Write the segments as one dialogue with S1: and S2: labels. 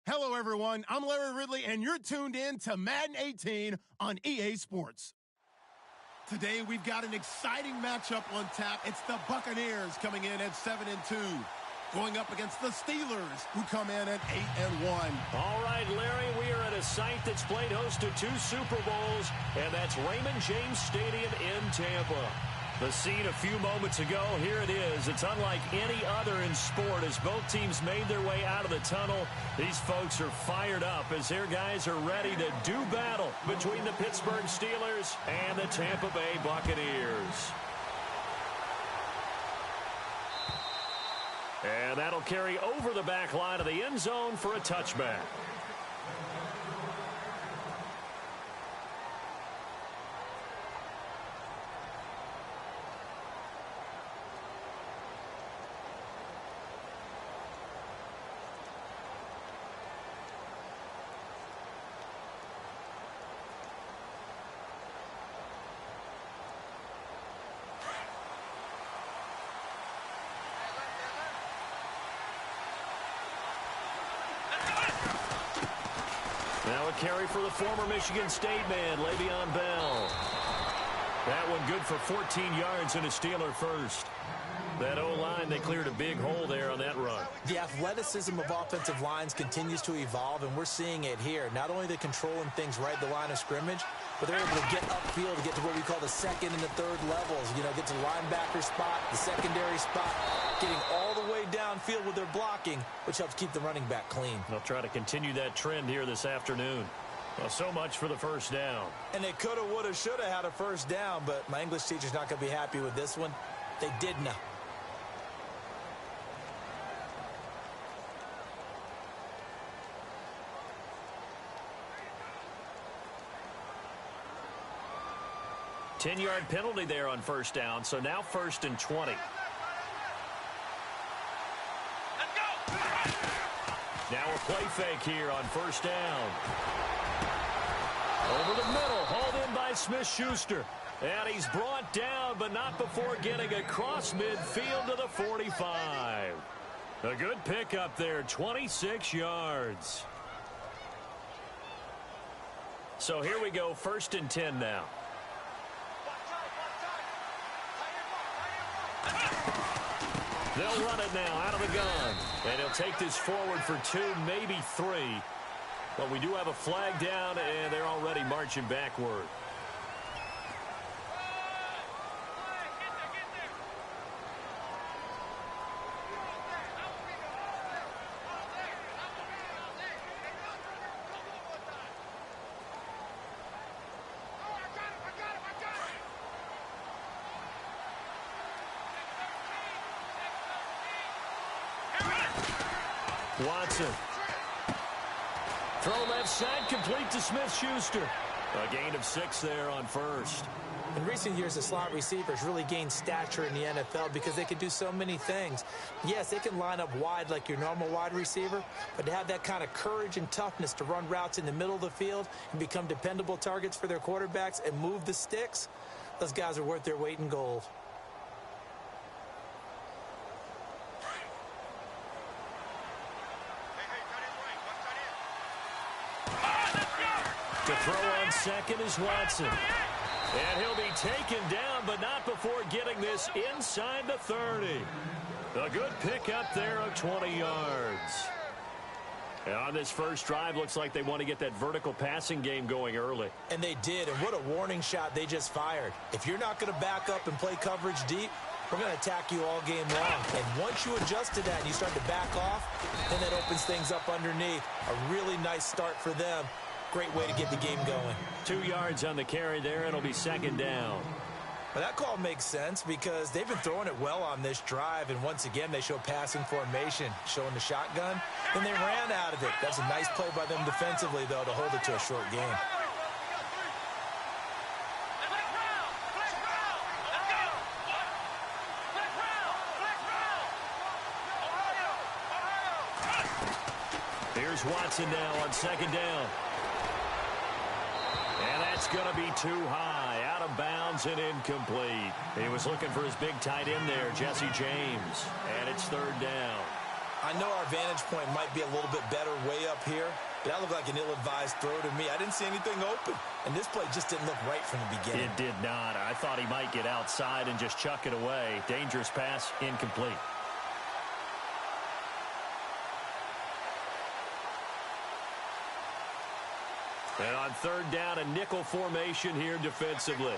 S1: Hello, everyone. I'm Larry Ridley, and you're tuned in to Madden 18 on EA Sports. Today, we've got an exciting matchup on tap. It's the Buccaneers coming in at 7-2, going up against the Steelers, who come in at 8-1.
S2: All right, Larry, we are at a site that's played host to 2 Super Bowls, and that's Raymond James Stadium in Tampa. The scene a few moments ago, here it is. It's unlike any other in sport as both teams made their way out of the tunnel. These folks are fired up as their guys are ready to do battle between the Pittsburgh Steelers and the Tampa Bay Buccaneers. And that'll carry over the back line of the end zone for a touchback. Now a carry for the former Michigan State man, Le'Veon Bell. That one good for 14 yards and a Steeler first. That O-line, they cleared a big hole there on that run.
S3: The athleticism of offensive lines continues to evolve, and we're seeing it here. Not only the controlling things right at the line of scrimmage, but they're able to get upfield to get to what we call the second and the third levels. You know, get to the linebacker spot, the secondary spot, getting all the way downfield with their blocking, which helps keep the running back clean.
S2: They'll try to continue that trend here this afternoon. Well, so much for the first down.
S3: And they coulda, woulda, shoulda had a first down, but my English teacher's not going to be happy with this one. They didn't.
S2: 10-yard penalty there on first down, so now 1st and 20. Now a play fake here on first down. Over the middle, hauled in by Smith-Schuster. And he's brought down, but not before getting across midfield to the 45. A good pickup there, 26 yards. So here we go, 1st and 10 now. They'll run it now out of the gun. And he'll take this forward for 2, maybe 3. But we do have a flag down, and they're already marching backward. Watson. Throw left side, complete to Smith-Schuster. A gain of 6 there on first.
S3: In recent years, the slot receivers really gained stature in the NFL because they can do so many things. Yes, they can line up wide like your normal wide receiver, but to have that kind of courage and toughness to run routes in the middle of the field and become dependable targets for their quarterbacks and move the sticks, those guys are worth their weight in gold.
S2: To throw on second is Watson. And he'll be taken down, but not before getting this inside the 30. A good pickup there of 20 yards. And on this first drive, looks like they want to get that vertical passing game going early.
S3: And they did, and what a warning shot they just fired. If you're not going to back up and play coverage deep, we're going to attack you all game long. And once you adjust to that and you start to back off, then that opens things up underneath. A really nice start for them. Great way to get the game going.
S2: 2 yards on the carry there, and it'll be 2nd down.
S3: Well, that call makes sense because they've been throwing it well on this drive, and once again, they show passing formation, showing the shotgun, and they ran out of it. That's a nice play by them defensively, though, to hold it to a short game. Here's Watson now on 2nd down. And that's going to be too high, out of bounds and incomplete. He was looking for his big tight end there, Jesse James. And it's 3rd down. I know our vantage point might be a little bit better way up here, but that looked like an ill-advised throw to me. I didn't see anything open, and this play just didn't look right from the beginning.
S2: It did not. I thought he might get outside and just chuck it away. Dangerous pass, incomplete. And on third down, a nickel formation here defensively.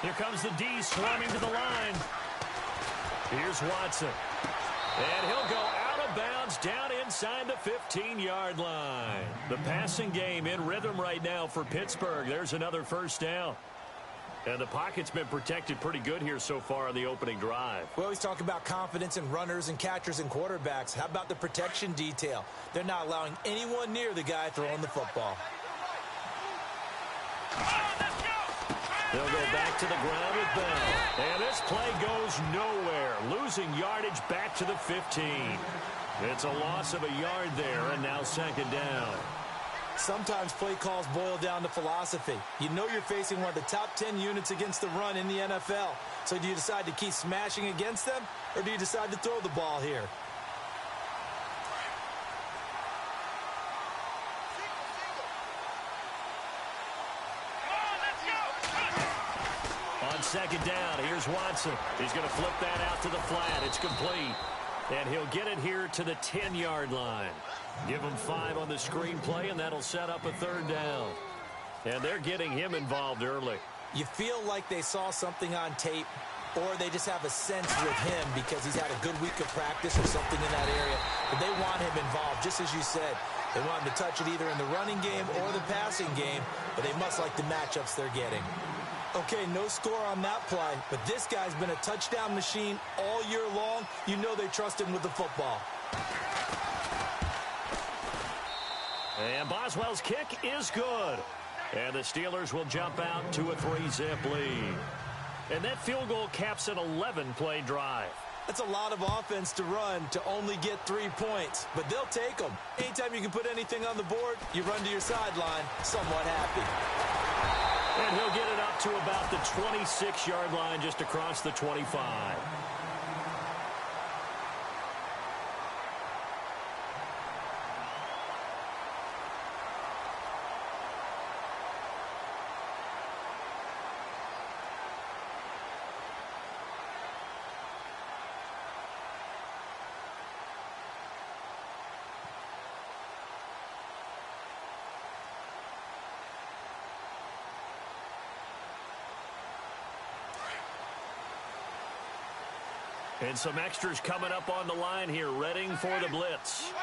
S2: Here comes the D swarming to the line. Here's Watson. And he'll go out of bounds down inside the 15-yard line. The passing game in rhythm right now for Pittsburgh. There's another first down. And the pocket's been protected pretty good here so far on the opening drive.
S3: We always talk about confidence in runners and catchers and quarterbacks. How about the protection detail? They're not allowing anyone near the guy throwing the football.
S2: They'll go back to the ground with Bell. And this play goes nowhere. Losing yardage back to the 15. It's a loss of a yard there, and now second down.
S3: Sometimes play calls boil down to philosophy. You know you're facing one of the top 10 units against the run in the NFL. So do you decide to keep smashing against them, or do you decide to throw the ball here?
S2: On second down, here's Watson. He's going to flip that out to the flat. It's complete. And he'll get it here to the 10-yard line. Give him 5 on the screenplay, and that'll set up a third down. And they're getting him involved early.
S3: You feel like they saw something on tape, or they just have a sense with him because he's had a good week of practice or something in that area. But they want him involved, just as you said. They want him to touch it either in the running game or the passing game, but they must like the matchups they're getting. Okay, no score on that play, but this guy's been a touchdown machine all year long. You know they trust him with the football.
S2: And Boswell's kick is good. And the Steelers will jump out to a 3-zip lead. And that field goal caps an 11-play drive.
S3: That's a lot of offense to run to only get 3 points, but they'll take them. Anytime you can put anything on the board, you run to your sideline somewhat happy.
S2: And he'll get it up to about the 26-yard line just across the 25. And some extras coming up on the line here, readying for the blitz.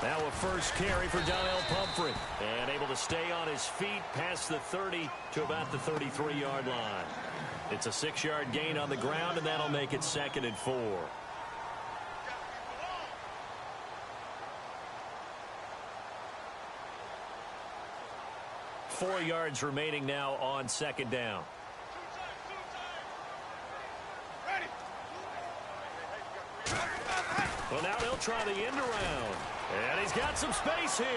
S2: Now a first carry for Donnell Pumphrey. And able to stay on his feet past the 30 to about the 33-yard line. It's a 6-yard gain on the ground, and that'll make it 2nd and 4. 4 yards remaining now on second down. Well, now they'll try the end around. And he's got some space here.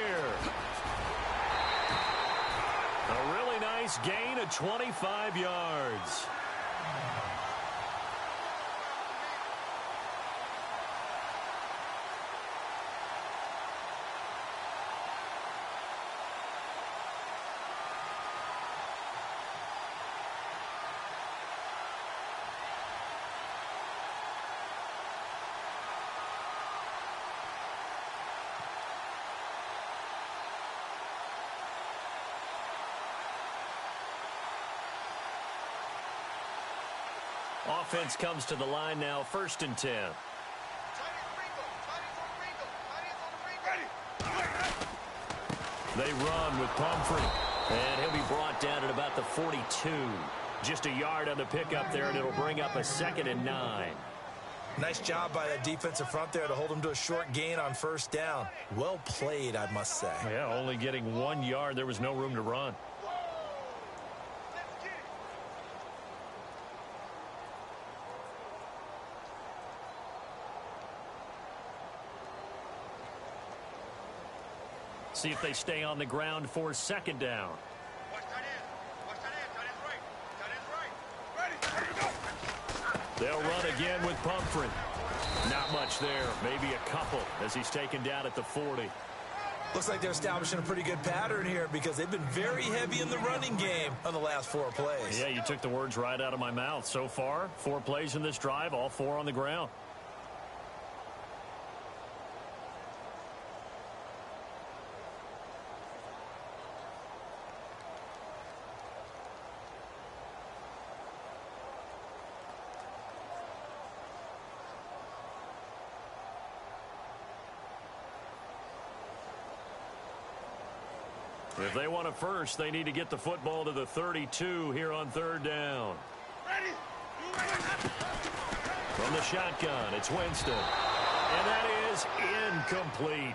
S2: A really nice gain of 25 yards. Offense comes to the line now, 1st and 10. They run with Pumphrey, and he'll be brought down at about the 42. Just a yard on the pickup there, and it'll bring up a 2nd and 9.
S3: Nice job by that defensive front there to hold him to a short gain on 1st down. Well played, I must say.
S2: Yeah, only getting 1 yard. There was no room to run. See if they stay on the ground for 2nd down. They'll run again with Pumphrey. Not much there. Maybe a couple as he's taken down at the 40.
S3: Looks like they're establishing a pretty good pattern here because they've been very heavy in the running game on the last 4 plays.
S2: Yeah, you took the words right out of my mouth. So far, 4 plays in this drive, all 4 on the ground. If they want a first, they need to get the football to the 32 here on 3rd down. From the shotgun, it's Winston. And that is incomplete.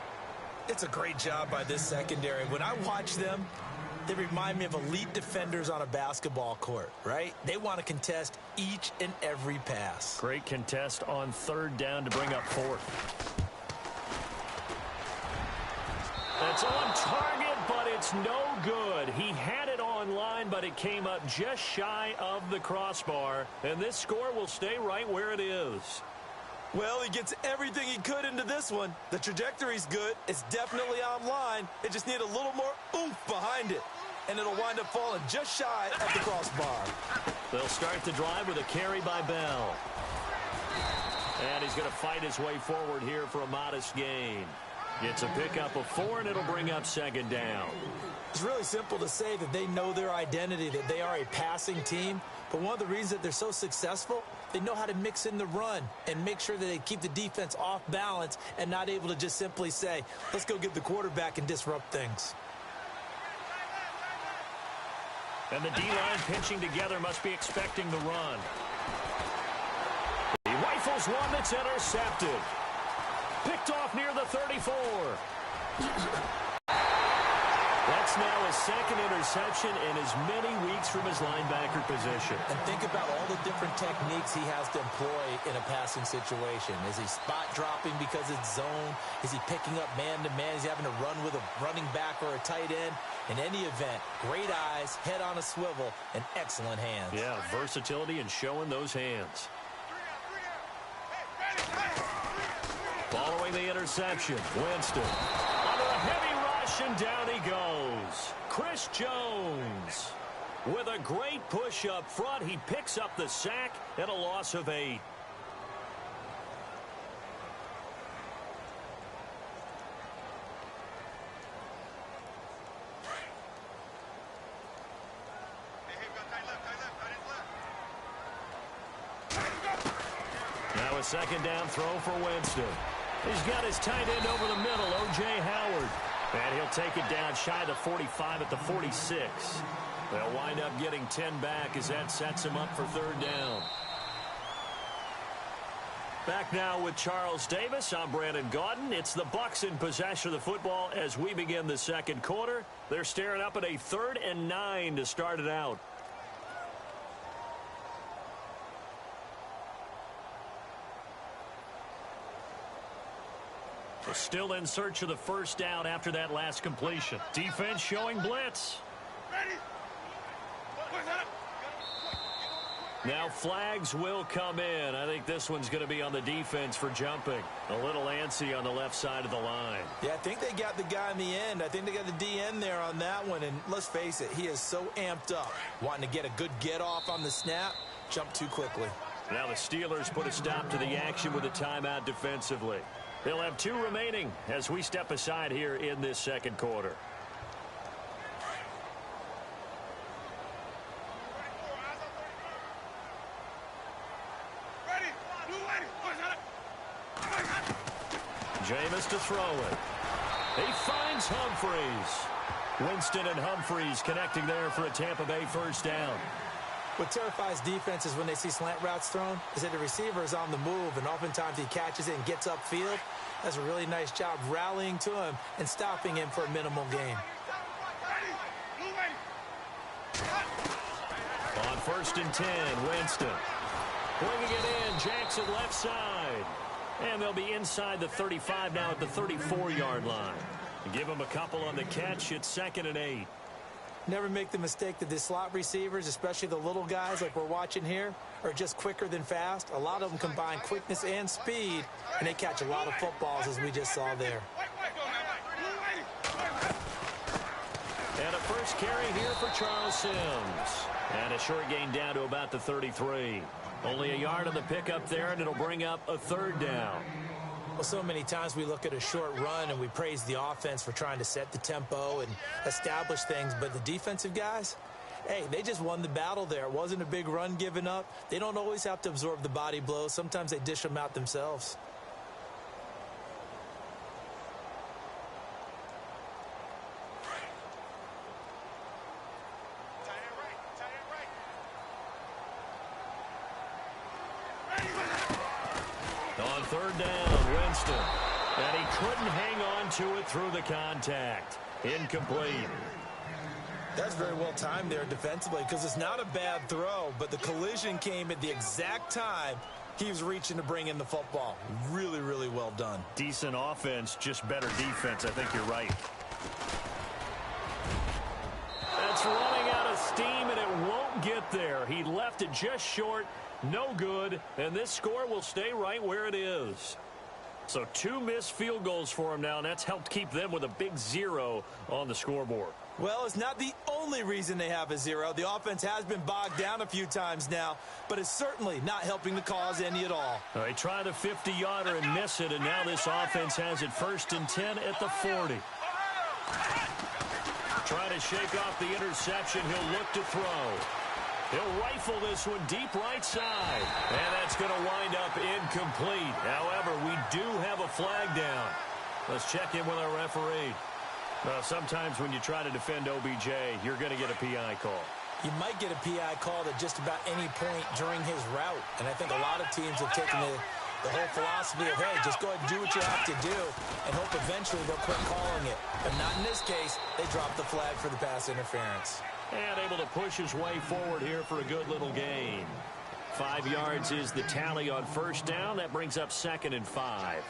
S3: It's a great job by this secondary. When I watch them, they remind me of elite defenders on a basketball court, right? They want to contest each and every pass.
S2: Great contest on 3rd down to bring up 4th. That's on target, but it's no good. He had it on line, but it came up just shy of the crossbar. And this score will stay right where it is.
S3: Well, he gets everything he could into this one. The trajectory's good. It's definitely on line. They just need a little more oomph behind it. And it'll wind up falling just shy of the crossbar.
S2: They'll start the drive with a carry by Bell. And he's going to fight his way forward here for a modest gain. Gets a pickup of 4, and it'll bring up 2nd down.
S3: It's really simple to say that they know their identity, that they are a passing team. But one of the reasons that they're so successful, they know how to mix in the run and make sure that they keep the defense off balance and not able to just simply say, let's go get the quarterback and disrupt things.
S2: And the D-line pinching together must be expecting the run. He rifles one that's intercepted. Picked off near the 34. That's now his 2nd interception in as many weeks from his linebacker position.
S3: And think about all the different techniques he has to employ in a passing situation. Is he spot dropping because it's zone? Is he picking up man-to-man? Is he having to run with a running back or a tight end? In any event, great eyes, head on a swivel, and excellent hands.
S2: Yeah, versatility and showing those hands. Following the interception, Winston under a heavy rush, and down he goes. Chris Jones with a great push up front. He picks up the sack and a loss of 8. Now a 2nd down throw for Winston. He's got his tight end over the middle, O.J. Howard. And he'll take it down shy of the 45 at the 46. They'll wind up getting 10 back as that sets him up for 3rd down. Back now with Charles Davis. I'm Brandon Gaudin. It's the Bucs in possession of the football as we begin the 2nd quarter. They're staring up at a 3rd and 9 to start it out. Still in search of the 1st down after that last completion. Defense showing blitz. Now flags will come in. I think this one's going to be on the defense for jumping. A little antsy on the left side of the line.
S3: Yeah, I think they got the guy in the end. I think they got the DN there on that one. And let's face it, he is so amped up. Wanting to get a good get off on the snap. Jump too quickly.
S2: Now the Steelers put a stop to the action with a timeout defensively. They'll have 2 remaining as we step aside here in this 2nd quarter. Jameis to throw it. He finds Humphreys. Winston and Humphreys connecting there for a Tampa Bay 1st down.
S3: What terrifies defenses when they see slant routes thrown is that the receiver is on the move, and oftentimes he catches it and gets upfield. Does a really nice job rallying to him and stopping him for a minimal gain.
S2: On 1st and 10, Winston. Bringing it in, Jackson left side. And they'll be inside the 35 now at the 34-yard line. Give him a couple on the catch. It's 2nd and 8.
S3: Never make the mistake that the slot receivers, especially the little guys like we're watching here, are just quicker than fast. A lot of them combine quickness and speed, and they catch a lot of footballs, as we just saw there.
S2: And a first carry here for Charles Sims. And a short gain down to about the 33. Only a yard on the pickup there, and it'll bring up a third down.
S3: Well, so many times we look at a short run and we praise the offense for trying to set the tempo and establish things, but the defensive guys, hey, they just won the battle there. It wasn't a big run given up. They don't always have to absorb the body blows. Sometimes they dish them out themselves.
S2: On third down, Winston. And he couldn't hang on to it through the contact. Incomplete.
S3: That's very well timed there defensively because it's not a bad throw, but the collision came at the exact time he was reaching to bring in the football. Really, really well done.
S2: Decent offense, just better defense. I think you're right. That's running out of steam, and it won't get there. He left it just short. No good, and this score will stay right where it is. So 2 missed field goals for him now, and that's helped keep them with a big 0 on the scoreboard.
S3: Well, it's not the only reason they have a 0. The offense has been bogged down a few times now, but it's certainly not helping the cause any at all.
S2: They try the 50-yarder and miss it, and now this offense has it 1st and 10 at the 40. Trying to shake off the interception. He'll look to throw. He'll rifle this one deep right side. And that's going to wind up incomplete. However, we do have a flag down. Let's check in with our referee. Well, sometimes when you try to defend OBJ, you're going to get a PI call.
S3: You might get a PI called at just about any point during his route. And I think a lot of teams have taken the whole philosophy of, hey, just go ahead and do what you have to do and hope eventually they'll quit calling it. But not in this case. They dropped the flag for the pass interference.
S2: And able to push his way forward here for a good little gain. 5 yards is the tally on first down. That brings up 2nd and 5.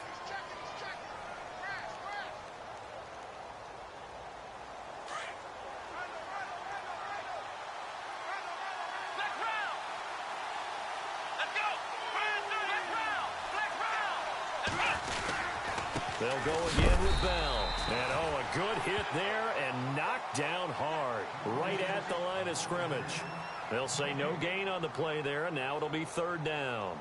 S2: They'll go again with Bell. And, oh, a good hit there and knocked down hard. Right at the line of scrimmage. They'll say no gain on the play there, and now it'll be 3rd down.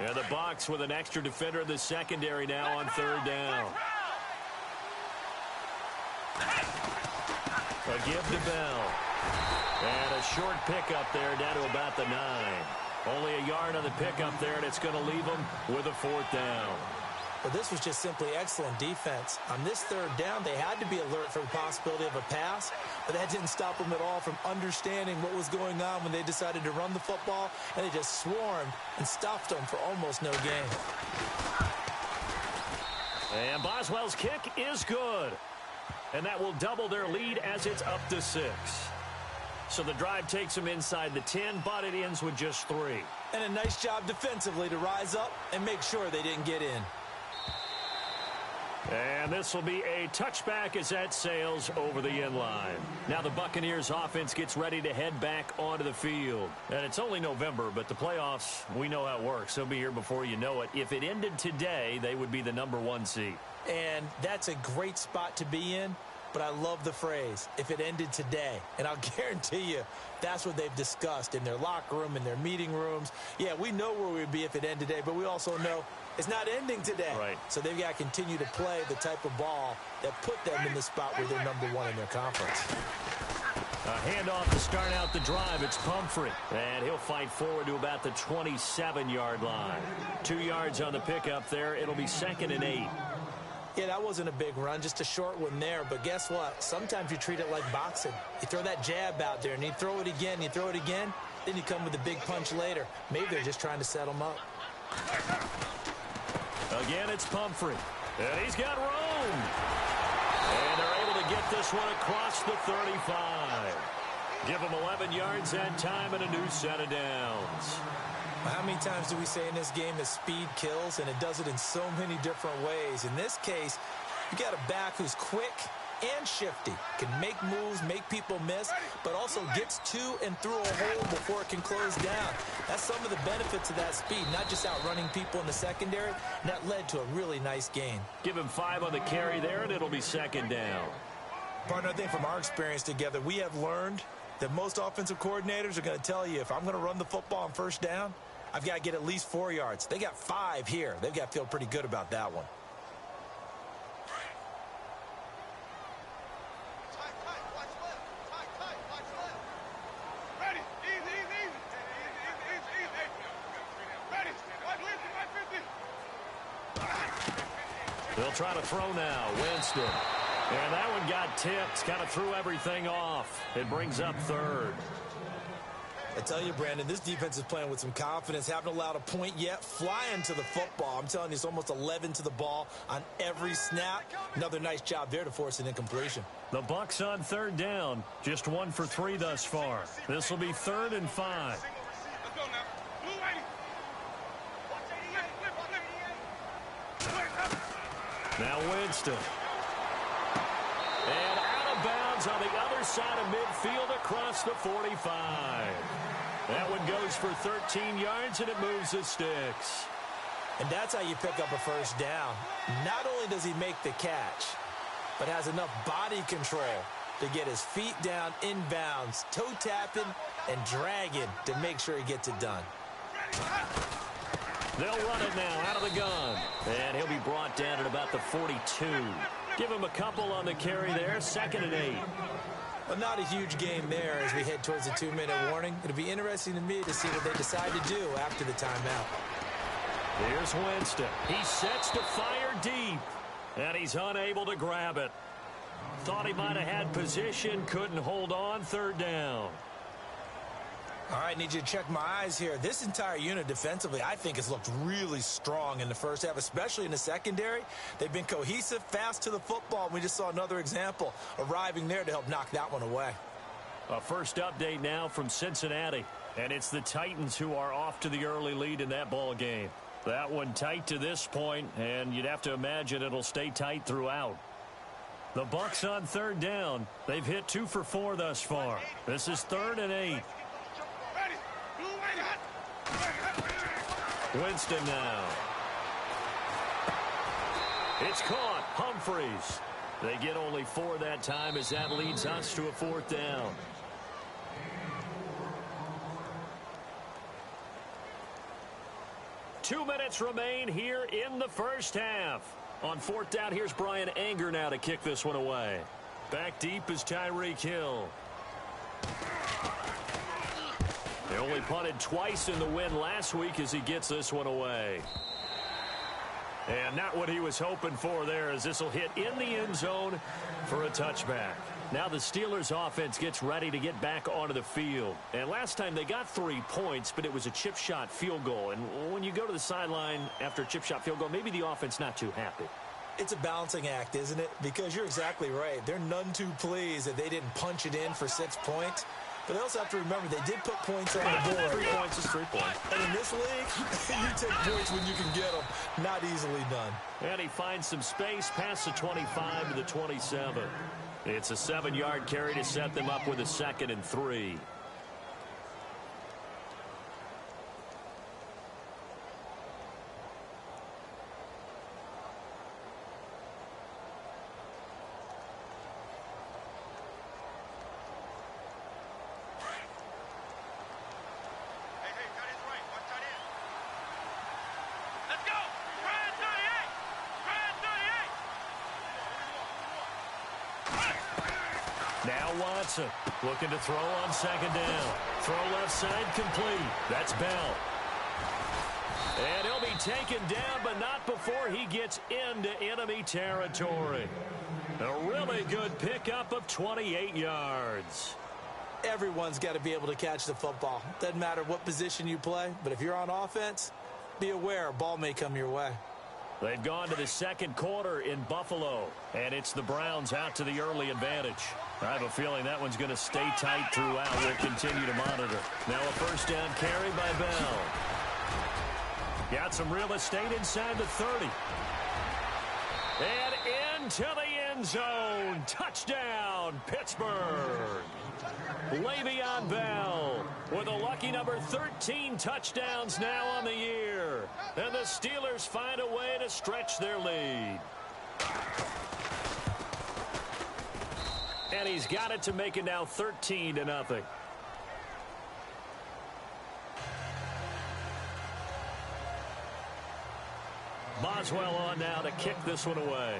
S2: And the Bucs with an extra defender in the secondary now on 3rd down. A give to Bell. And a short pickup there down to about the 9. Only a yard on the pickup there, and it's going to leave them with a 4th down.
S3: But this was just simply excellent defense. On this 3rd down, they had to be alert for the possibility of a pass, but that didn't stop them at all from understanding what was going on when they decided to run the football, and they just swarmed and stuffed them for almost no gain.
S2: And Boswell's kick is good. And that will double their lead as it's up to 6. So the drive takes them inside the 10, but it ends with just 3.
S3: And a nice job defensively to rise up and make sure they didn't get in.
S2: And this will be a touchback as that sails over the end line. Now the Buccaneers offense gets ready to head back onto the field. And it's only November, but the playoffs, we know how it works. They'll be here before you know it. If it ended today, they would be the #1 seed.
S3: And that's a great spot to be in. But I love the phrase, if it ended today. And I'll guarantee you, that's what they've discussed in their locker room, in their meeting rooms. Yeah, we know where we'd be if it ended today, but we also know it's not ending today.
S2: Right.
S3: So they've got to continue to play the type of ball that put them in the spot where they're #1 in their conference.
S2: A handoff to start out the drive. It's Pumphrey. And he'll fight forward to about the 27-yard line. 2 yards on the pickup there. It'll be 2nd and 8.
S3: Yeah, that wasn't a big run, just a short one there. But guess what? Sometimes you treat it like boxing. You throw that jab out there, and you throw it again, then you come with a big punch later. Maybe they're just trying to set them up.
S2: Again, it's Pumphrey. And he's got room. And they're able to get this one across the 35. Give them 11 yards that time and a new set of downs.
S3: How many times do we say in this game that speed kills, and it does it in so many different ways? In this case, you got a back who's quick and shifty, can make moves, make people miss, but also gets to and through a hole before it can close down. That's some of the benefits of that speed, not just outrunning people in the secondary. And that led to a really nice gain.
S2: Give him 5 on the carry there, and it'll be second down.
S3: Partner, I think from our experience together, we have learned that most offensive coordinators are going to tell you, if I'm going to run the football on first down, I've got to get at least 4 yards. They got 5 here. They've got to feel pretty good about that one.
S2: They'll try to throw now. Winston. And that one got tipped. Kind of threw everything off. It brings up third.
S3: I tell you, Brandon, this defense is playing with some confidence. Haven't allowed a point yet. Flying to the football. I'm telling you, it's almost 11 to the ball on every snap. Another nice job there to force an incompletion.
S2: The Bucs on third down. Just 1 for 3 thus far. This will be 3rd and 5. Now Winston. And out of bounds on the other side of midfield across the 45. That one goes for 13 yards, and it moves the sticks.
S3: And that's how you pick up a first down. Not only does he make the catch, but has enough body control to get his feet down inbounds, toe tapping and dragging to make sure he gets it done.
S2: They'll run it now out of the gun. And he'll be brought down at about the 42. Give him a couple on the carry there. 2nd and 8.
S3: Well, not a huge game there as we head towards the 2-minute warning. It'll be interesting to me to see what they decide to do after the timeout.
S2: Here's Winston. He sets to fire deep. And he's unable to grab it. Thought he might have had position. Couldn't hold on. 3rd down.
S3: All right, need you to check my eyes here. This entire unit defensively, I think, has looked really strong in the first half, especially in the secondary. They've been cohesive, fast to the football. We just saw another example arriving there to help knock that one away.
S2: A first update now from Cincinnati. And it's the Titans who are off to the early lead in that ball game. That one tight to this point, and you'd have to imagine it'll stay tight throughout. The Bucs on 3rd down. They've hit 2 for 4 thus far. This is 3rd and 8. Winston now. It's caught. Humphreys. They get only 4 that time as that leads us to a 4th down. Two minutes remain here in the first half. On 4th down, here's Brian Anger now to kick this one away. Back deep is Tyreek Hill. They only punted twice in the win last week as he gets this one away. And not what he was hoping for there, as this will hit in the end zone for a touchback. Now the Steelers offense gets ready to get back onto the field. And last time they got 3 points, but it was a chip shot field goal. And when you go to the sideline after a chip shot field goal, maybe the offense not too happy.
S3: It's a balancing act, isn't it? Because you're exactly right. They're none too pleased that they didn't punch it in for 6 points. But they also have to remember they did put points on the board.
S2: 3 points is 3 points.
S3: And in this league, you take points when you can get them. Not easily done.
S2: And he finds some space past the 25 to the 27. It's a 7-yard carry to set them up with a 2nd and 3. Watson looking to throw on 2nd down. Throw left side complete. That's Bell. And he'll be taken down, but not before he gets into enemy territory. A really good pickup of 28 yards.
S3: Everyone's got to be able to catch the football. Doesn't matter what position you play, but if you're on offense, be aware a ball may come your way.
S2: They've gone to the 2nd quarter in Buffalo, and it's the Browns out to the early advantage. I have a feeling that one's going to stay tight throughout. We'll continue to monitor. Now a first down carry by Bell. Got some real estate inside the 30. And into the end zone. Touchdown, Pittsburgh. Le'Veon Bell with a lucky number 13 touchdowns now on the year. And the Steelers find a way to stretch their lead. And he's got it to make it now 13-0. Boswell on now to kick this one away.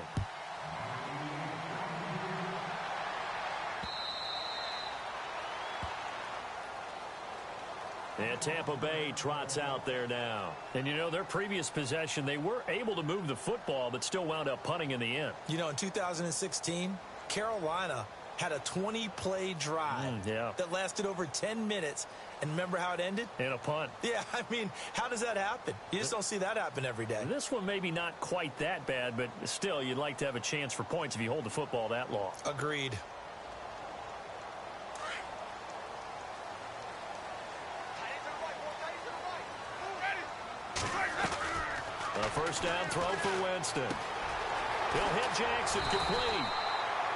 S2: And Tampa Bay trots out there now. And, you know, their previous possession, they were able to move the football, but still wound up punting in the end.
S3: You know, in 2016, Carolina had a 20-play drive that lasted over 10 minutes. And remember how it ended?
S2: In a punt.
S3: Yeah, I mean, how does that happen? You just don't see that happen every day.
S2: This one maybe not quite that bad, but still, you'd like to have a chance for points if you hold the football that long.
S3: Agreed.
S2: A first down throw for Winston. He'll hit Jackson complete.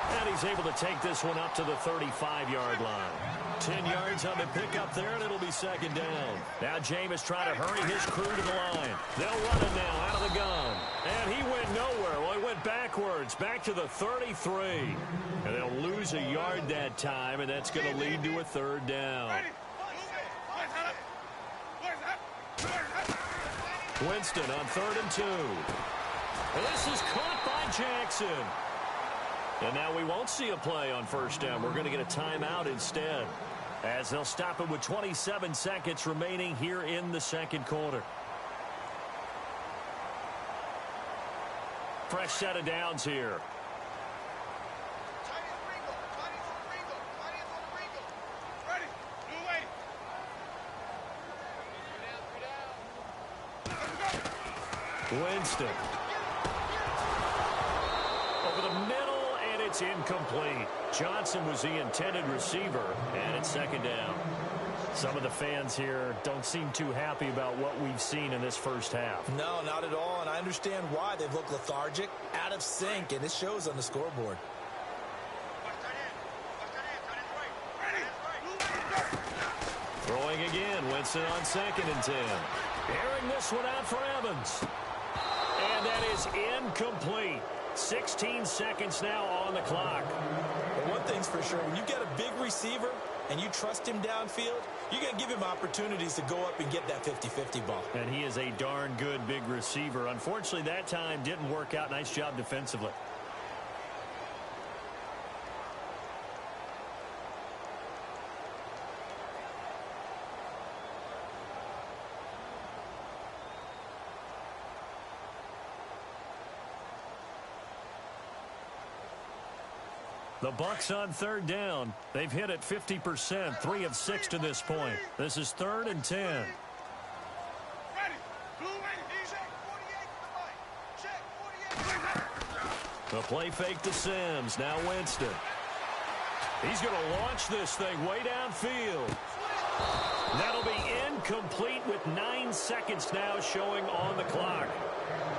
S2: And he's able to take this one up to the 35-yard line. 10 yards on the pickup there, and it'll be second down. Now Jameis trying to hurry his crew to the line. They'll run it now out of the gun. And he went nowhere. Well, he went backwards, back to the 33. And they'll lose a yard that time, and that's going to lead to a third down. Winston on 3rd and 2. And this is caught by Jackson. And now we won't see a play on first down. We're going to get a timeout instead, as they'll stop it with 27 seconds remaining here in the second quarter. Fresh set of downs here. Winston. Over the middle. It's incomplete. Johnson was the intended receiver, and it's second down. Some of the fans here don't seem too happy about what we've seen in this first half.
S3: No, not at all, and I understand why. They've looked lethargic, out of sync, and it shows on the scoreboard.
S2: Throwing again, Winston on 2nd and 10. Airing this one out for Evans. And that is incomplete. 16 seconds now on the clock.
S3: Well, one thing's for sure. When you get a big receiver and you trust him downfield, you're going to give him opportunities to go up and get that 50-50 ball.
S2: And he is a darn good big receiver. Unfortunately, that time didn't work out. Nice job defensively. The Bucs on 3rd down. They've hit it 50%, 3 of 6 to this point. This is 3rd and 10. The play fake to Sims. Now Winston. He's going to launch this thing way downfield. That'll be incomplete with 9 seconds now showing on the clock.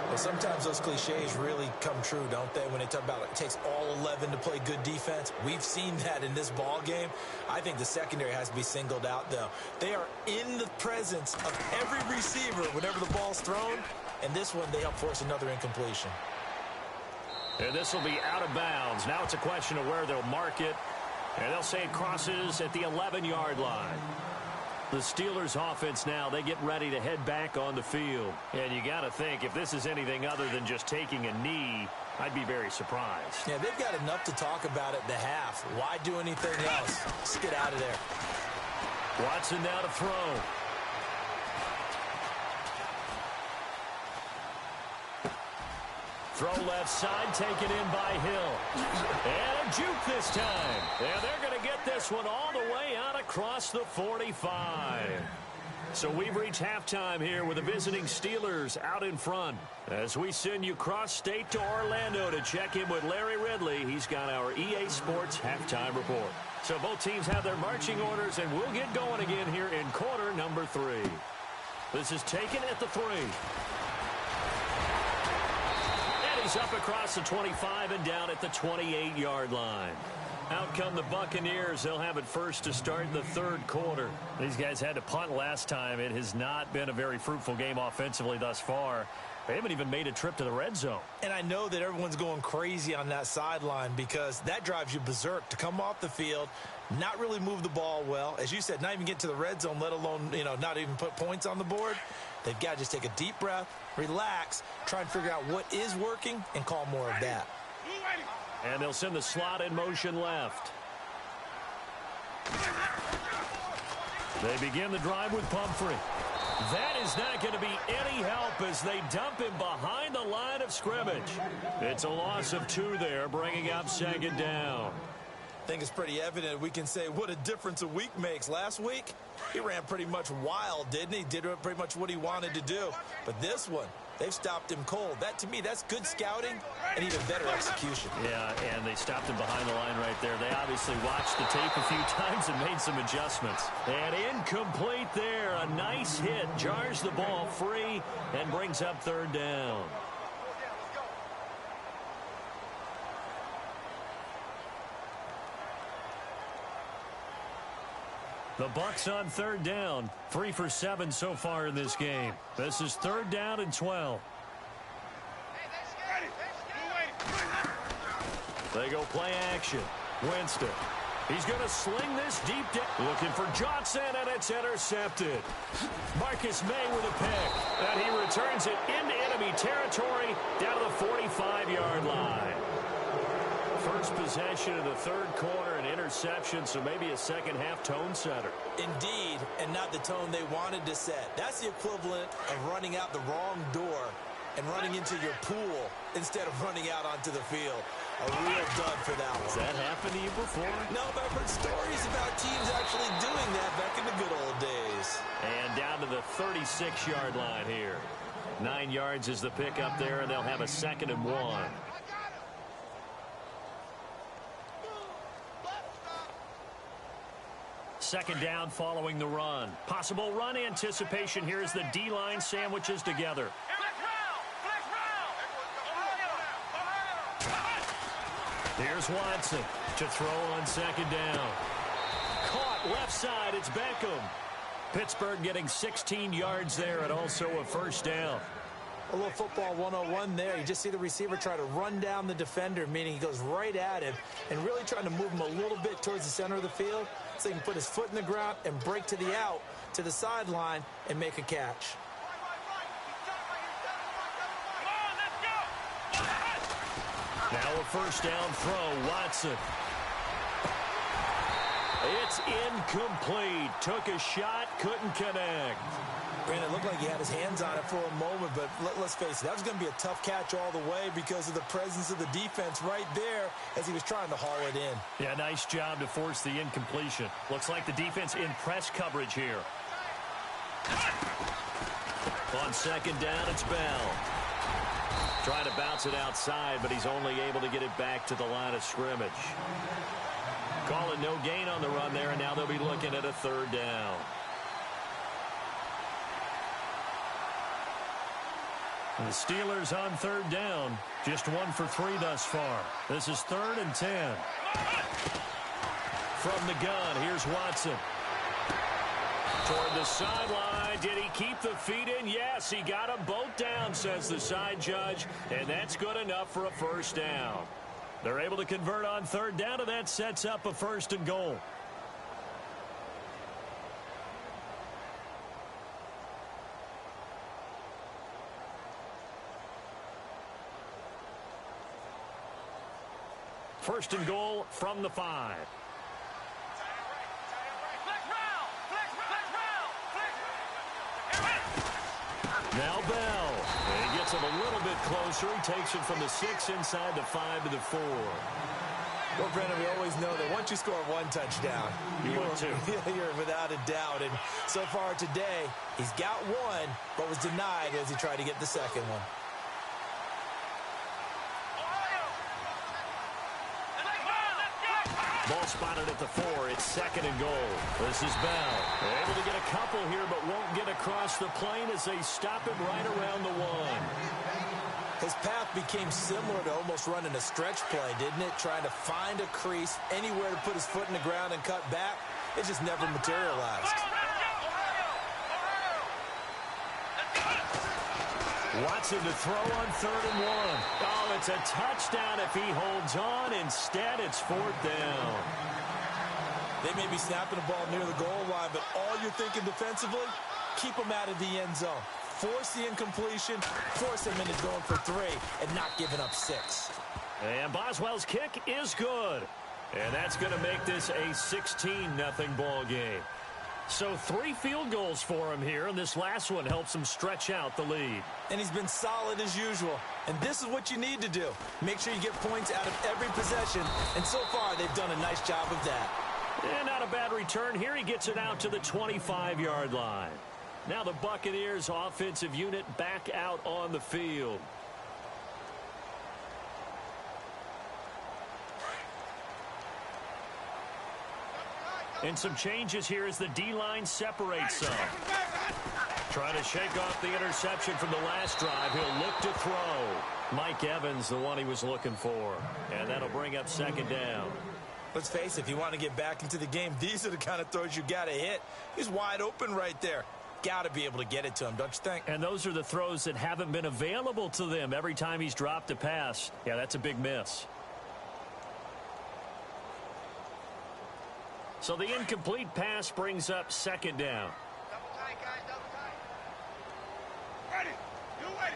S3: Well, sometimes those cliches really come true, don't they? When they talk about it takes all 11 to play good defense. We've seen that in this ball game. I think the secondary has to be singled out, though. They are in the presence of every receiver whenever the ball's thrown. And this one, they help force another incompletion.
S2: And this will be out of bounds. Now it's a question of where they'll mark it. And they'll say it crosses at the 11-yard line. The Steelers offense now, they get ready to head back on the field. And you got to think, if this is anything other than just taking a knee, I'd be very surprised.
S3: Yeah, they've got enough to talk about at the half. Why do anything else? Just get out of there.
S2: Watson now to throw. Throw left side, taken in by Hill. And a juke this time. And they're going to get this one all the way out across the 45. So we've reached halftime here with the visiting Steelers out in front. As we send you cross-state to Orlando to check in with Larry Ridley, he's got our EA Sports halftime report. So both teams have their marching orders, and we'll get going again here in quarter number 3. This is taken at the 3. And he's up across the 25 and down at the 28-yard line. Out come the Buccaneers. They'll have it first to start the third quarter. These guys had to punt last time. It has not been a very fruitful game offensively thus far. They haven't even made a trip to the red zone.
S3: And I know that everyone's going crazy on that sideline because that drives you berserk to come off the field, not really move the ball well. As you said, not even get to the red zone, let alone, not even put points on the board. They've got to just take a deep breath, relax, try and figure out what is working, and call more of that.
S2: And they'll send the slot in motion left. They begin the drive with Pumphrey. That is not going to be any help as they dump him behind the line of scrimmage. It's a loss of 2 there, bringing up second down.
S3: I think it's pretty evident we can say what a difference a week makes. Last week, he ran pretty much wild, didn't he? Did pretty much what he wanted to do. But this one, they've stopped him cold. That, to me, that's good scouting and even better execution.
S2: Yeah, and they stopped him behind the line right there. They obviously watched the tape a few times and made some adjustments. And incomplete there. A nice hit. Jars the ball free and brings up third down. The Bucs on third down. 3 for 7 so far in this game. This is third down and 12. They go play action. Winston. He's going to sling this deep down. Looking for Johnson, and it's intercepted. Marcus May with a pick. And he returns it into enemy territory down to the 45-yard line. First possession of the third quarter, an interception, so maybe a second-half tone setter.
S3: Indeed, and not the tone they wanted to set. That's the equivalent of running out the wrong door and running into your pool instead of running out onto the field. A real dud for that one.
S2: Has that happened to you before?
S3: No, but I've heard stories about teams actually doing that back in the good old days.
S2: And down to the 36-yard line here. 9 yards is the pickup there, and they'll have a 2nd and 1. Second down following the run. Possible run anticipation here as the D-line sandwiches together. Here's Watson to throw on second down. Caught left side. It's Beckham. Pittsburgh getting 16 yards there and also a first down.
S3: A little football 101 there. You just see the receiver try to run down the defender, meaning he goes right at him and really trying to move him a little bit towards the center of the field so he can put his foot in the ground and break to the out, to the sideline, and make a catch.
S2: Now a first down throw, Watson. It's incomplete. Took a shot, couldn't connect.
S3: Brandon, it looked like he had his hands on it for a moment, but let's face it, that was going to be a tough catch all the way because of the presence of the defense right there as he was trying to haul it in.
S2: Yeah, nice job to force the incompletion. Looks like the defense in press coverage here. On second down, it's Bell. Trying to bounce it outside, but he's only able to get it back to the line of scrimmage. Calling no gain on the run there, and now they'll be looking at a third down. The Steelers on third down, just 1 for 3 thus far. This is 3rd and 10. From the gun, here's Watson. Toward the sideline, did he keep the feet in? Yes, he got them both down, says the side judge, and that's good enough for a first down. They're able to convert on third down, and that sets up a 1st and goal. First and goal from the 5. Now Bell. And he gets him a little bit closer. He takes it from the 6 inside the 5 to the 4.
S3: Well, Brennan, we always know that once you score 1 touchdown, you're without a doubt. And so far today, he's got 1, but was denied as he tried to get the second one.
S2: Ball spotted at the 4. It's 2nd and goal. This is Bell. They're able to get a couple here, but won't get across the plane as they stop him right around the 1.
S3: His path became similar to almost running a stretch play, didn't it? Trying to find a crease, anywhere to put his foot in the ground and cut back. It just never materialized.
S2: Watson to throw on 3rd and 1. Oh, it's a touchdown if he holds on. Instead, it's 4th down.
S3: They may be snapping the ball near the goal line, but all you're thinking defensively, keep them out of the end zone. Force the incompletion, force them into going for 3, and not giving up 6.
S2: And Boswell's kick is good. And that's going to make this a 16-0 ball game. So 3 field goals for him here, and this last one helps him stretch out the lead.
S3: And he's been solid as usual. And this is what you need to do. Make sure you get points out of every possession. And so far, they've done a nice job of that.
S2: And not a bad return here. He gets it out to the 25-yard line. Now the Buccaneers offensive unit back out on the field. And some changes here as the D-line separates some. Trying to shake off the interception from the last drive. He'll look to throw. Mike Evans, the one he was looking for. And that'll bring up 2nd down.
S3: Let's face it, if you want to get back into the game, these are the kind of throws you got to hit. He's wide open right there. Got to be able to get it to him, don't you think?
S2: And those are the throws that haven't been available to them every time he's dropped a pass. Yeah, that's a big miss. So the incomplete pass brings up 2nd down.
S4: Double tight, guys, double tight. Ready. You ready.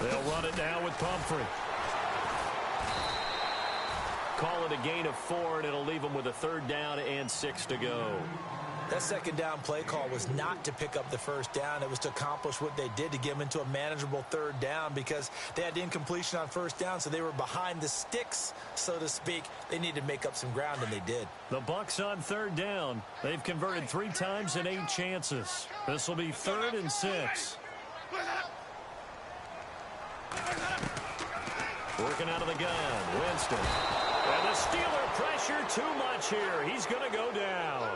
S2: They'll run it now with Pumphrey. Call it a gain of 4, and it'll leave them with a 3rd down and 6 to go.
S3: That 2nd down play call was not to pick up the 1st down. It was to accomplish what they did to get them into a manageable 3rd down because they had incompletion on 1st down, so they were behind the sticks, so to speak. They needed to make up some ground, and they did.
S2: The Bucs on 3rd down. They've converted 3 times in 8 chances. This will be 3rd and 6. Working out of the gun, Winston. And the Steeler pressure too much here. He's going to go down.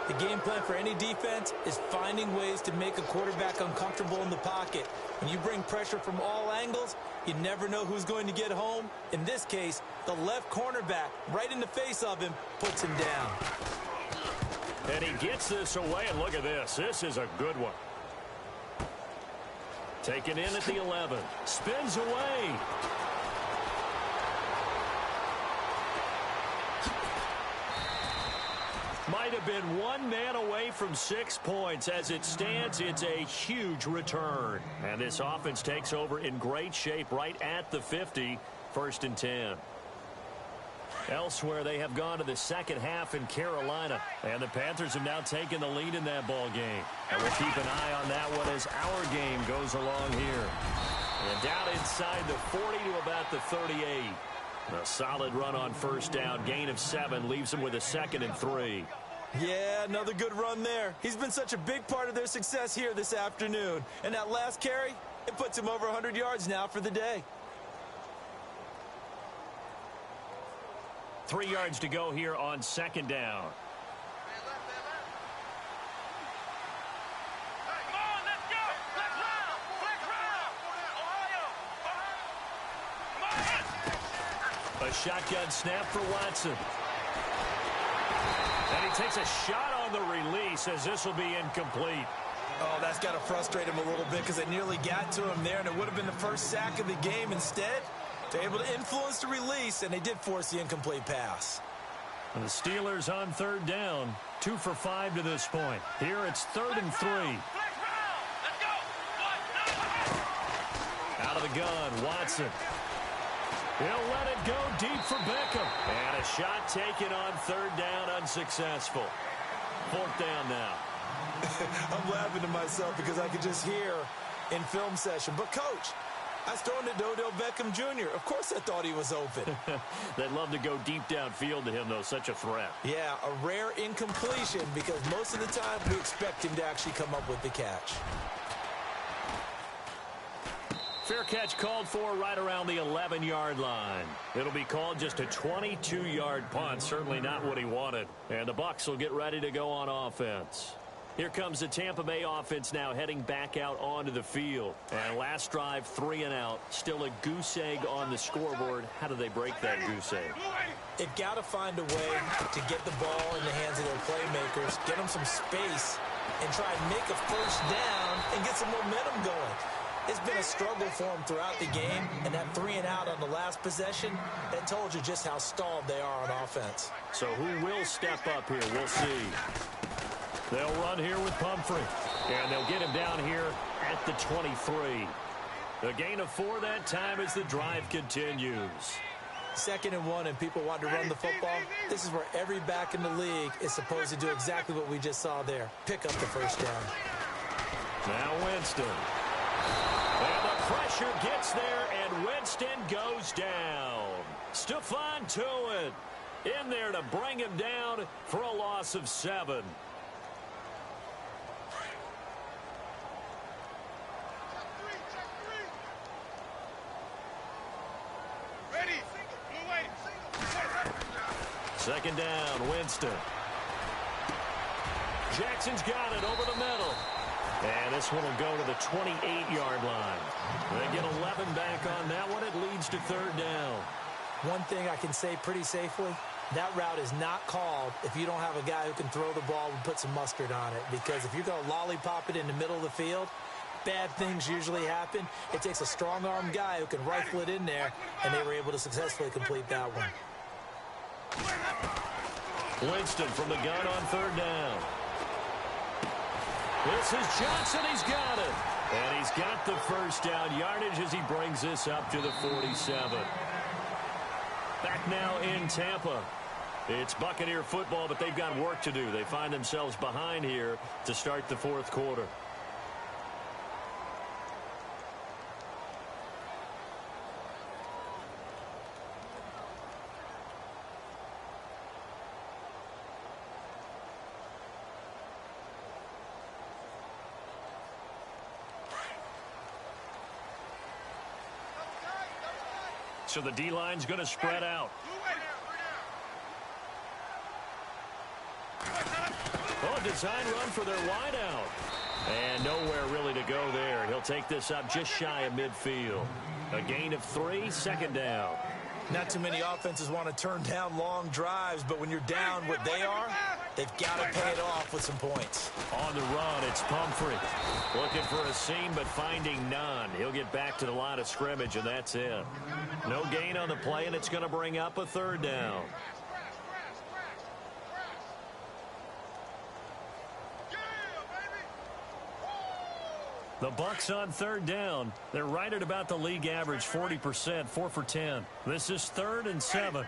S3: The game plan for any defense is finding ways to make a quarterback uncomfortable in the pocket. When you bring pressure from all angles, you never know who's going to get home. In this case, the left cornerback, right in the face of him, puts him down.
S2: And he gets this away, and look at this. This is a good one. Taken in at the 11. Spins away. Might have been 1 man away from 6 points. As it stands, it's a huge return. And this offense takes over in great shape right at the 50. 1st and 10. Elsewhere, they have gone to the 2nd half in Carolina. And the Panthers have now taken the lead in that ball game. And we'll keep an eye on that one as our game goes along here. And down inside the 40 to about the 38. A solid run on 1st down. Gain of 7 leaves them with a 2nd and 3.
S3: Yeah, another good run there. He's been such a big part of their success here this afternoon. And that last carry, it puts him over 100 yards now for the day.
S2: 3 yards to go here on 2nd down. A shotgun snap for Watson. And he takes a shot on the release as this will be incomplete.
S3: Oh, that's got to frustrate him a little bit because it nearly got to him there, and it would have been the first sack of the game. Instead, they're able to influence the release, and they did force the incomplete pass.
S2: And the Steelers on 3rd down. 2 for 5 to this point. Here it's 3rd and 3. Out of the gun, Watson. He'll let it go deep for Beckham. And a shot taken on 3rd down, unsuccessful. 4th down now.
S3: I'm laughing to myself because I could just hear in film session. But, Coach, I was throwing to Odell Beckham Jr. Of course I thought he was open.
S2: They'd love to go deep downfield to him, though. Such a threat.
S3: Yeah, a rare incompletion because most of the time we expect him to actually come up with the catch.
S2: Fair catch called for right around the 11-yard line. It'll be called just a 22-yard punt. Certainly not what he wanted. And the Bucs will get ready to go on offense. Here comes the Tampa Bay offense now heading back out onto the field. And last drive, 3 and out. Still a goose egg on the scoreboard. How do they break that goose egg?
S3: They've got to find a way to get the ball in the hands of their playmakers, get them some space, and try and make a first down and get some momentum going. It's been a struggle for them throughout the game, and that 3 and out on the last possession, that told you just how stalled they are on offense.
S2: So who will step up here? We'll see. They'll run here with Pumphrey, and they'll get him down here at the 23. A gain of 4 that time as the drive continues.
S3: 2nd and 1, and people want to run the football. This is where every back in the league is supposed to do exactly what we just saw there. Pick up the first down.
S2: Now Winston. And the pressure gets there, and Winston goes down. Stephon Tuitt in there to bring him down for a loss of 7. Second down, Winston. Jackson's got it over the middle. And this one will go to the 28-yard line. They get 11 back on that one. It leads to 3rd down.
S3: One thing I can say pretty safely, that route is not called if you don't have a guy who can throw the ball and put some mustard on it. Because if you're going to lollipop it in the middle of the field, bad things usually happen. It takes a strong-arm guy who can rifle it in there, and they were able to successfully complete that one.
S2: Winston from the gun on 3rd down. This is Johnson. He's got it. And he's got the first down yardage as he brings this up to the 47. Back now in Tampa. It's Buccaneer football, but they've got work to do. They find themselves behind here to start the 4th quarter. So the D-line's going to spread out. Oh, design run for their wideout. And nowhere really to go there. He'll take this up just shy of midfield. A gain of 3, 2nd down.
S3: Not too many offenses want to turn down long drives, but when you're down what they are, they've got to pay it off with some points.
S2: On the run, it's Pumphrey. Looking for a seam, but finding none. He'll get back to the line of scrimmage, and that's it. No gain on the play, and it's going to bring up a 3rd down. The Bucs on 3rd down. They're right at about the league average, 40%, 4 for 10. This is 3rd and 7.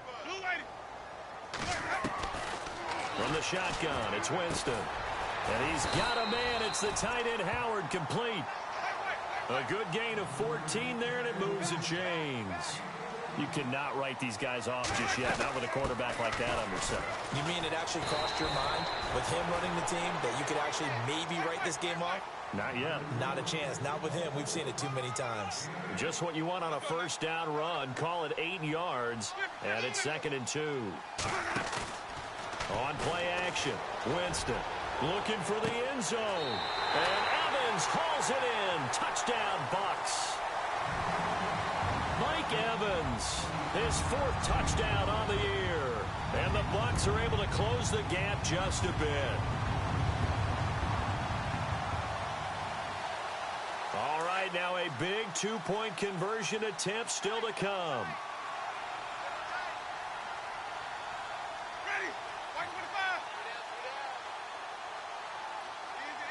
S2: From the shotgun, it's Winston. And he's got a man. It's the tight end, Howard, complete. A good gain of 14 there, and it moves the chains. You cannot write these guys off just yet, not with a quarterback like that under center.
S3: You mean it actually crossed your mind with him running the team that you could actually maybe write this game off?
S2: Not yet.
S3: Not a chance. Not with him. We've seen it too many times.
S2: Just what you want on a first down run. Call it 8 yards, and it's 2nd and 2. On play action, Winston looking for the end zone. And Evans hauls it in. Touchdown, Bucs. Mike Evans, his 4th touchdown on the year. And the Bucs are able to close the gap just a bit. All right, now a big 2-point conversion attempt still to come.
S4: Ready? White 25. Easy.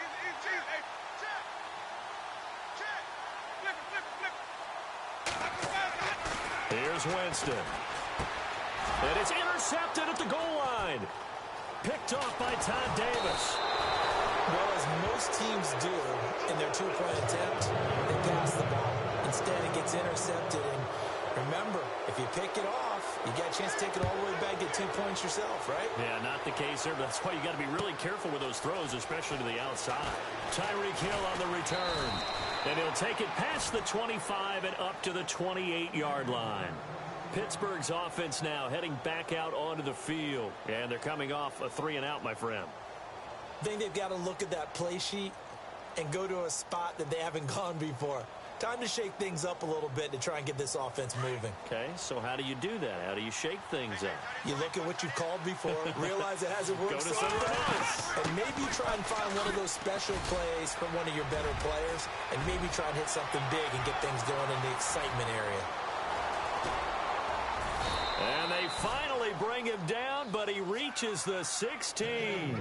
S4: Hey, check. Flip it.
S2: Here's Winston. And it's intercepted at the goal line. Picked off by Todd Davis.
S3: Well, as most teams do in their 2-point attempt, they pass the ball. Instead, it gets intercepted. And remember, if you pick it off, you got a chance to take it all the way back, get 2 points yourself, right?
S2: Yeah, not the case here, but that's why you got to be really careful with those throws, especially to the outside. Tyreek Hill on the return. And he'll take it past the 25 and up to the 28-yard line. Pittsburgh's offense now heading back out onto the field. And they're coming off a 3-and-out, my friend.
S3: I think they've got to look at that play sheet and go to a spot that they haven't gone before. Time to shake things up a little bit to try and get this offense moving.
S2: Okay, so how do you do that? How do you shake things up?
S3: You look at what you've called before, realize it hasn't worked.
S2: Go to something else.
S3: And maybe you try and find one of those special plays from one of your better players, and maybe try and hit something big and get things going in the excitement area.
S2: And they finally bring him down, but he reaches the 16.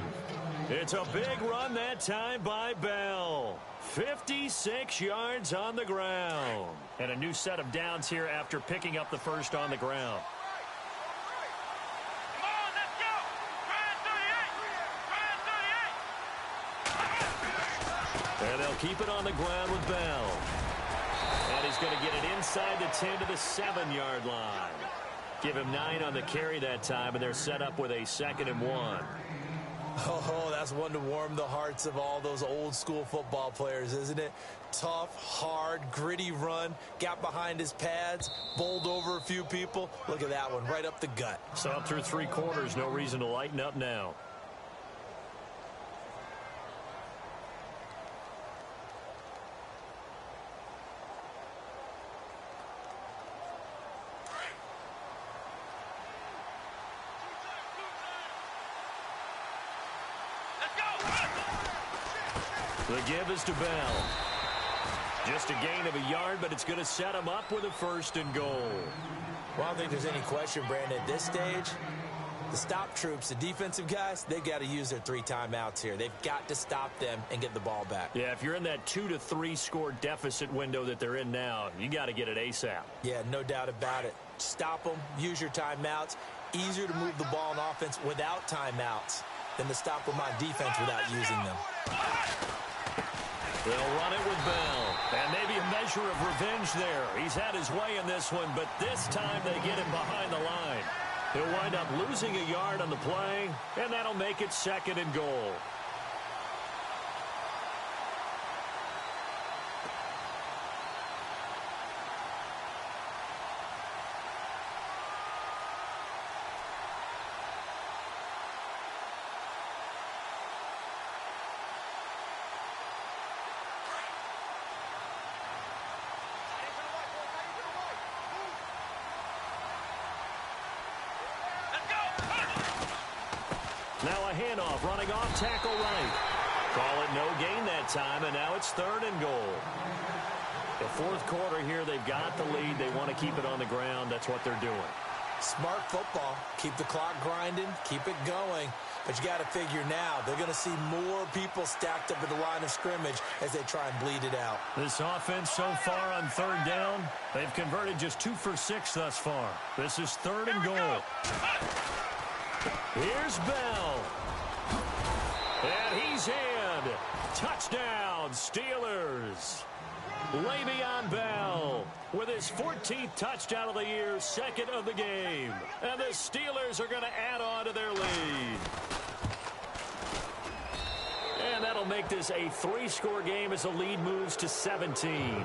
S2: It's a big run that time by Bell. 56 yards on the ground. And a new set of downs here after picking up the first on the ground.
S4: Come on, let's go. Try 38.
S2: And they'll keep it on the ground with Bell. And he's going to get it inside the 10 to the 7-yard line. Give him 9 on the carry that time, and they're set up with a 2nd and 1.
S3: Oh, that's one to warm the hearts of all those old school football players, isn't it? Tough, hard, gritty run, got behind his pads, bowled over a few people. Look at that one, right up the gut.
S2: So up through 3 quarters, no reason to lighten up now. The give is to Bell. Just a gain of a yard, but it's going to set him up with a 1st and goal.
S3: Well, I don't think there's any question, Brandon, at this stage, the stop troops, the defensive guys, they've got to use their 3 timeouts here. They've got to stop them and get the ball back.
S2: Yeah, if you're in that 2 to 3 score deficit window that they're in now, you got to get it ASAP.
S3: Yeah, no doubt about it. Stop them, use your timeouts. Easier to move the ball on offense without timeouts than to stop them on defense without using them.
S2: They'll run it with Bell. And maybe a measure of revenge there. He's had his way in this one, but this time they get him behind the line. He'll wind up losing a yard on the play, and that'll make it 2nd and goal. Now a handoff, running off tackle right. Call it no gain that time, and now it's 3rd and goal. The 4th quarter here, they've got the lead. They want to keep it on the ground. That's what they're doing.
S3: Smart football. Keep the clock grinding. Keep it going. But you got to figure now, they're going to see more people stacked up at the line of scrimmage as they try and bleed it out.
S2: This offense so far on 3rd down, they've converted just 2 for 6 thus far. This is 3rd and goal. Here's Bell. And he's in. Touchdown, Steelers. Le'Veon Bell with his 14th touchdown of the year, 2nd of the game. And the Steelers are going to add on to their lead. And that'll make this a 3-score game as the lead moves to 17.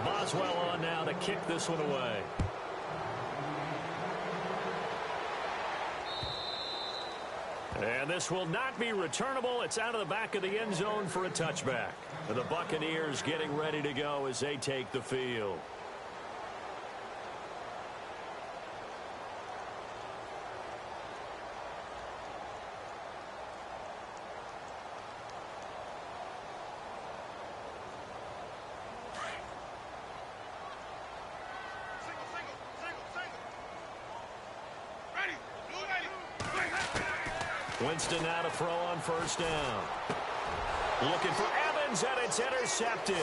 S2: Boswell on now to kick this one away. And this will not be returnable. It's out of the back of the end zone for a touchback. And the Buccaneers getting ready to go as they take the field. Winston now to throw on 1st down. Looking for Evans, and it's intercepted.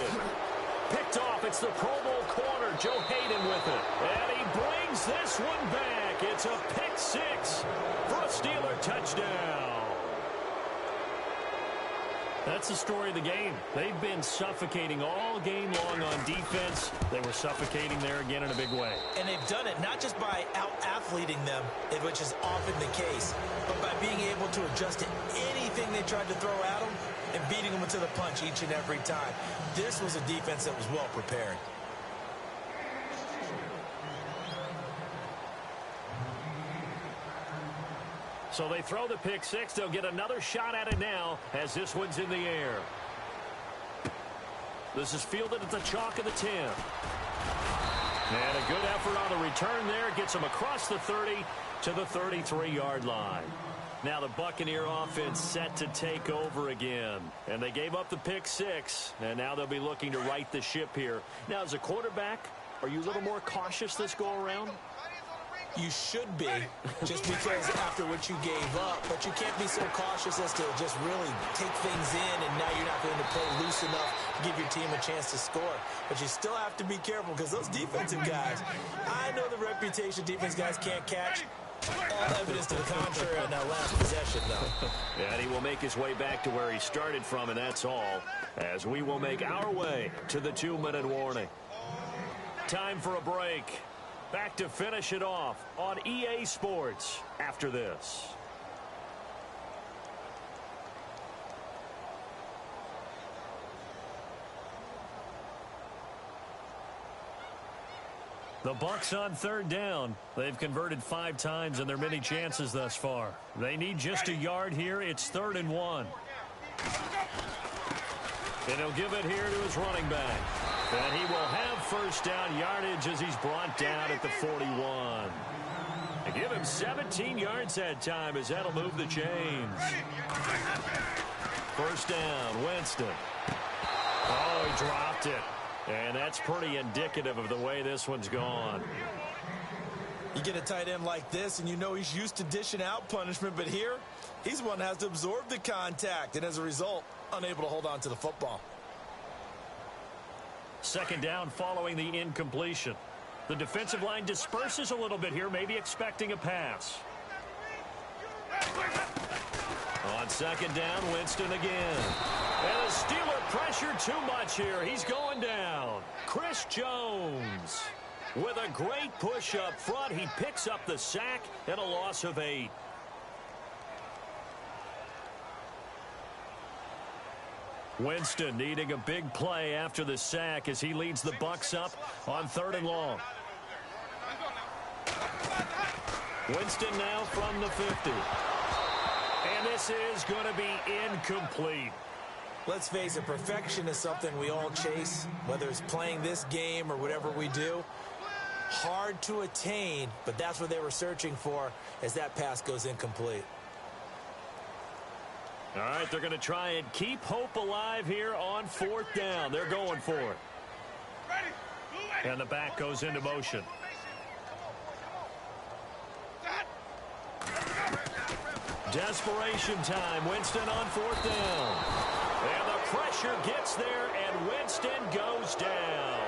S2: Picked off. It's the Pro Bowl corner, Joe Hayden with it. And he brings this one back. It's a pick 6 for a Steeler touchdown. That's the story of the game. They've been suffocating all game long on defense. They were suffocating there again in a big way.
S3: And they've done it not just by out-athleting them, which is often the case, but by being able to adjust to anything they tried to throw at them and beating them into the punch each and every time. This was a defense that was well prepared.
S2: So they throw the pick six. They'll get another shot at it now as this one's in the air. This is fielded at the chalk of the 10. And a good effort on the return there. Gets them across the 30 to the 33-yard line. Now the Buccaneer offense set to take over again. And they gave up the pick six. And now they'll be looking to right the ship here. Now, as a quarterback, are you a little more cautious this go-around?
S3: You should be, just because after what you gave up. But you can't be so cautious as to just really take things in, and now you're not going to play loose enough to give your team a chance to score. But you still have to be careful, because those defensive guys, I know the reputation defense guys can't catch. All evidence to the contrary on that last possession, though.
S2: And he will make his way back to where he started from, and that's all, as we will make our way to the 2-minute warning. Time for a break. Back to finish it off on EA Sports after this. The Bucs on third down. They've converted 5 times in their many chances thus far. They need just a yard here. It's 3rd and 1. And he'll give it here to his running back. And he will have first down yardage as he's brought down at the 41. They give him 17 yards that time as that'll move the chains. First down, Winston. Oh, he dropped it. And that's pretty indicative of the way this one's gone.
S3: You get a tight end like this, and you know he's used to dishing out punishment, but here, he's one that has to absorb the contact, and as a result, unable to hold on to the football.
S2: Second down following the incompletion. The defensive line disperses a little bit here, maybe expecting a pass. On second down, Winston again. And the Steeler pressure too much here. He's going down. Chris Jones with a great push up front. He picks up the sack and a loss of 8. Winston needing a big play after the sack as he leads the Bucs up on 3rd and long. Winston now from the 50. And this is going to be incomplete.
S3: Let's face it, perfection is something we all chase, whether it's playing this game or whatever we do. Hard to attain, but that's what they were searching for as that pass goes incomplete.
S2: All right, they're going to try and keep hope alive here on 4th down. They're going for it. And the back goes into motion. Desperation time. Winston on 4th down. And the pressure gets there, and Winston goes down.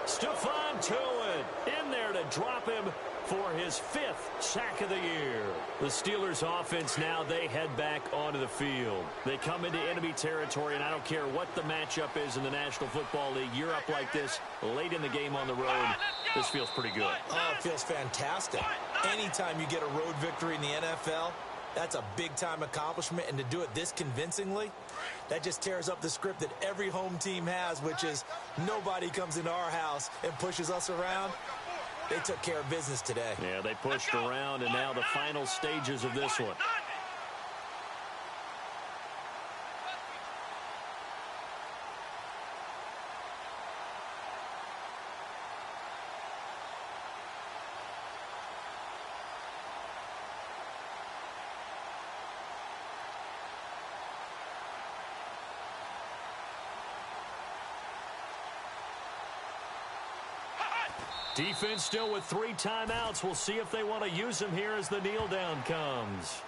S2: Stephon Tuitt in there to drop him for his 5th sack of the year. The Steelers offense now, they head back onto the field. They come into enemy territory, and I don't care what the matchup is in the National Football League. You're up like this late in the game on the road. This feels pretty good.
S3: Oh, it feels fantastic. Anytime you get a road victory in the NFL, that's a big-time accomplishment, and to do it this convincingly, that just tears up the script that every home team has, which is nobody comes into our house and pushes us around. They took care of business today.
S2: Yeah, they pushed around, and now the final stages of this one. Defense still with 3 timeouts. We'll see if they want to use them here as the kneel down comes.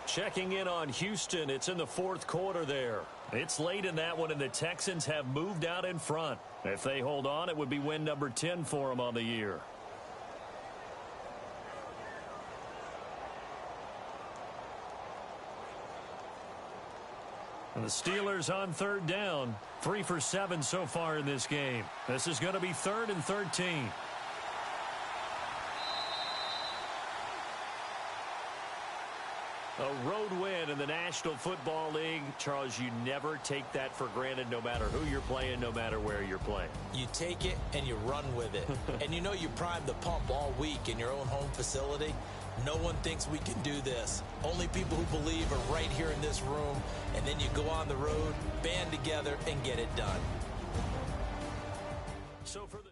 S2: Checking in on Houston. It's in the 4th quarter there. It's late in that one, and the Texans have moved out in front. If they hold on, it would be win number 10 for them on the year. And the Steelers on 3rd down. 3 for 7 so far in this game. This is going to be 3rd and 13. A road win in the National Football League. Charles, you never take that for granted no matter who you're playing, no matter where you're playing.
S3: You take it and you run with it. And you know you primed the pump all week in your own home facility. No one thinks we can do this. Only people who believe are right here in this room. And then you go on the road, band together, and get it done.
S2: So for